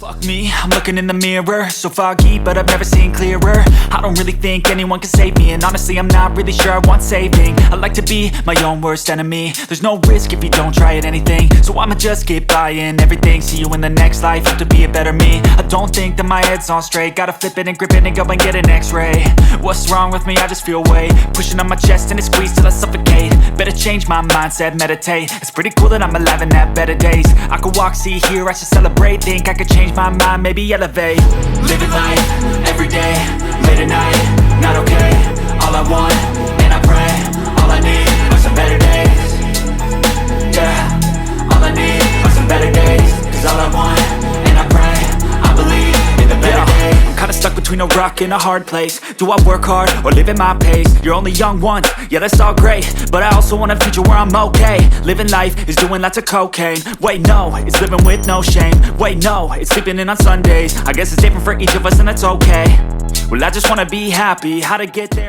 Fuck me, I'm looking in the mirror, so foggy, but I've never seen clearer. I don't really think anyone can save me, and honestly I'm not really sure I want saving. I like to be my own worst enemy. There's no risk if you don't try at anything, so I'ma just get buying everything. See you in the next life, have to be a better me. I don't think that my head's on straight, gotta flip it and grip it and go and get an x-ray. What's wrong with me? I just feel weight pushing on my chest and it squeezes till I suffocate. Better change my mindset, meditate. It's pretty cool that I'm alive and have better days. I could walk, see, hear, I should celebrate. Think I could change my mind, maybe elevate. Living life, everyday, late at night, not okay. All I want, and I pray, all I need are some better days. Yeah, all I need are some better days. Cause all I want, and I pray, I believe in the better days. I'm kinda stuck between a rock and a hard place. Do I work hard, or live at my pace? You're only young once, yeah that's all great, but I also want a future where I'm okay. Living life is doing lots of cocaine. Wait no, it's living with no shame. Wait no, it's sleeping in on Sundays. I guess it's different for each of us and that's okay. Well I just wanna be happy, how to get there?